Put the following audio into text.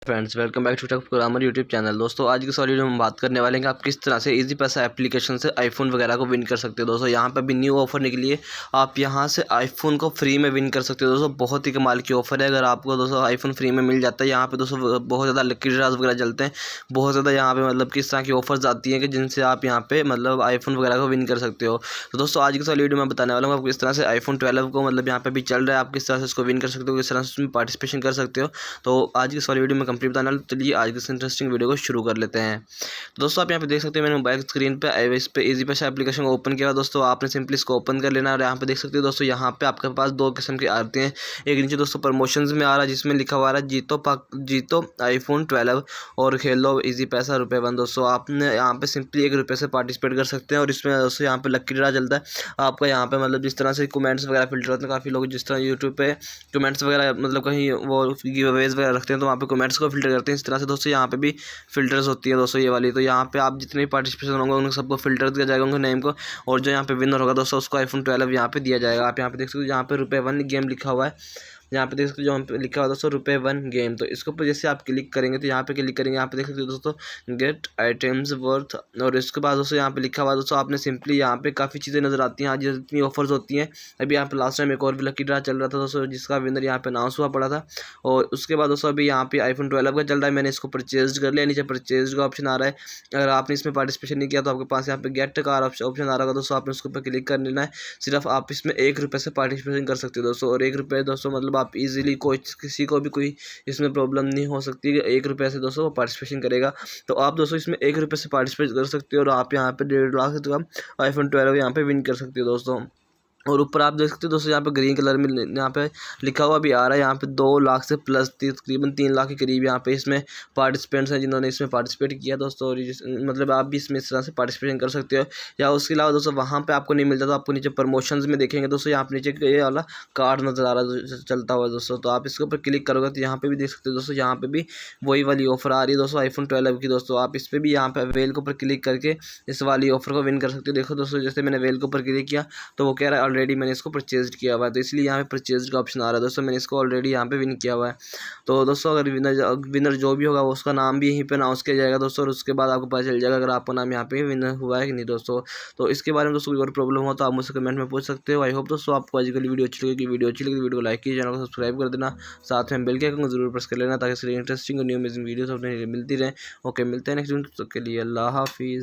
Friends, welcome back to tech programmer YouTube channel. दोस्तों, आज की इस वीडियो में हम बात करने वाले हैं कि आप किस तरह से इजी पैसा एप्लीकेशन से आईफोन वगैरह को विन कर सकते हो। दोस्तों, यहाँ पे भी न्यू ऑफर निकली है। आप यहाँ से आईफोन को फ्री में विन कर सकते हो। दोस्तों, बहुत ही कमाल की ऑफर है। अगर आपको दोस्तों आईफोन फ्री में मिल जाता है, यहाँ पे दोस्तों बहुत ज़्यादा लकी ड्राज वगैरह चलते हैं। बहुत ज़्यादा यहाँ पे मतलब किस तरह की ऑफर्स आती हैं कि जिनसे आप यहाँ पे मतलब आईफोन वगैरह को विन कर सकते हो। तो दोस्तों, आज की इस वीडियो में बताने वाला हूँ आपको किस तरह से आईफोन 12 को मतलब यहाँ पे भी चल रहा है, आप किस तरह से इसको विन कर सकते हो, किस तरह से उसमें पार्टिसिपेशन कर सकते हो। तो आज की इस वाली वीडियो में कंप्लीट बताने वाला। चलिए आज की इस इंटरेस्टिंग वीडियो को शुरू कर लेते हैं। तो दोस्तों, आप यहाँ पे देख सकते हैं मैंने मोबाइल स्क्रीन पे इस पे इजी पैसा एप्लीकेशन को ओपन किया। दोस्तों, आपने सिंपली इसको ओपन कर लेना और यहाँ पे देख सकते हो दोस्तों, यहाँ पे आपके पास दो किस्म के आते हैं। एक नीचे दोस्तों प्रमोशंस में आ रहा है जिसमें लिखा हुआ है जीतो आईफोन 12 और खेलो इजी पैसा ₹1। दोस्तों, आपने यहाँ पे सिंपली ₹1 से पार्टिसिपेट कर सकते हैं और इसमें दोस्तों यहाँ पे लकी ड्रा चलता है। आपका यहाँ पे मतलब जिस तरह से कमेंट्स वगैरह फिल्टर होते हैं, काफ़ी लोग जिस तरह यूट्यूब पे कमेंट्स वगैरह मतलब कहीं वो गिव अवेज वगैरह रखते हैं तो वहाँ पे कमेंट्स को फिल्टर करते हैं। इस तरह से दोस्तों यहाँ पे भी फिल्टर्स होती है दोस्तों ये वाली। तो यहाँ पे आप जितने भी पार्टिसिपेशन होंगे उन सबको फिल्टर दिया जाएगा उनके नेम को, और जो यहाँ पे विनर होगा दोस्तों उसको आईफोन 12 यहाँ पे दिया जाएगा। आप यहाँ पे देख सकते हो यहाँ पे ₹1 गेम लिखा हुआ है। यहाँ पे देख सकते हो यहाँ पे लिखा हुआ दोस्तों ₹1 गेम। तो इसके ऊपर जैसे आप क्लिक करेंगे तो यहाँ पे क्लिक करेंगे, यहाँ पे देख सकते हो दोस्तों गेट आइटम्स वर्थ, और इसके बाद दोस्तों यहाँ पे लिखा हुआ दोस्तों आपने सिंपली यहाँ पे काफ़ी चीज़ें नजर आती हैं आज जितनी ऑफर्स होती हैं। अभी यहाँ पे लास्ट टाइम एक और भी लकी ड्रा चल रहा था दोस्तों जिसका विनर यहाँ पे अनाउंस हुआ पड़ा था। और उसके बाद दोस्तों अभी यहाँ पे आईफोन 12 का चल रहा है। मैंने इसको परचेज कर लिया। नीचे परचेज का ऑप्शन आ रहा है। अगर आपने इसमें पार्टिसिपेशन नहीं किया तो आपके पास यहाँ पे गेट कार ऑप्शन आ रहा होगा दोस्तों, आपने उसके ऊपर क्लिक कर लेना है। सिर्फ आप इसमें ₹1 से पार्टिसिपेशन कर सकते हो दोस्तों, और ₹1 दोस्तों मतलब आप इजीली किसी को भी कोई इसमें प्रॉब्लम नहीं हो सकती कि ₹1 से दोस्तों वो पार्टिसिपेशन करेगा। तो आप दोस्तों इसमें ₹1 से पार्टिसिपेट कर सकते हो और आप यहाँ पे 1.5 लाख से कम आईफोन 12 यहाँ पे विन कर सकते हो दोस्तों। और ऊपर आप देख सकते हो दोस्तों यहाँ पे ग्रीन कलर में यहाँ पे लिखा हुआ भी आ रहा है। यहाँ पे 2 लाख से प्लस तकरीबन 3 लाख के करीब यहाँ पे इसमें पार्टिसिपेंट्स हैं जिन्होंने इसमें पार्टिसिपेट किया दोस्तों। और मतलब आप भी इसमें इस तरह से पार्टिसिपेशन कर सकते हो। या उसके अलावा दोस्तों वहाँ पे आपको नहीं मिलता तो आपको नीचे प्रमोशंस में देखेंगे दोस्तों, यहाँ पे नीचे ये वाला कार्ड नज़र आ रहा है चलता हुआ दोस्तों। तो आप इसके ऊपर क्लिक करोगे तो यहाँ पे भी देख सकते हो दोस्तों, यहाँ पे भी वही वाली ऑफर आ रही है दोस्तों आईफोन 12 की। दोस्तों, आप इस पर भी यहाँ पे वेल के ऊपर क्लिक करके इस वाली ऑफर को विन कर सकते हो। देखो दोस्तों, जैसे मैंने वेल के ऊपर क्लिक किया तो वो कह रहा है ऑलरेडी मैंने इसको परचेज किया हुआ है, तो इसलिए यहाँ पे परचेज का ऑप्शन आ रहा है दोस्तों। मैंने इसको ऑलरेडी यहाँ पे विन किया हुआ है। तो दोस्तों अगर विनर जो भी होगा उसका नाम भी यहीं पे अनाउंस किया जाएगा दोस्तों, और उसके बाद आपको पता चल जाएगा अगर आपका नाम यहाँ पे विनर हुआ है कि नहीं दोस्तों। तो इसके बारे में दोस्तों कोई और प्रॉब्लम हो तो आप मुझसे कमेंट में पूछ सकते हो। आई होप दोस्तों आपको आज की वीडियो अच्छी लगी। वीडियो को लाइक कीजिए, चैनल को सब्सक्राइब कर देना, साथ में बेल के आइकन को जरूर प्रेस कर लेना ताकि इंटरेस्टिंग और न्यू अमेजिंग वीडियोस अपने मिलती रहे। ओके, मिलते हैं नेक्स्ट वीडियो के लिए। अल्लाह हाफिज़।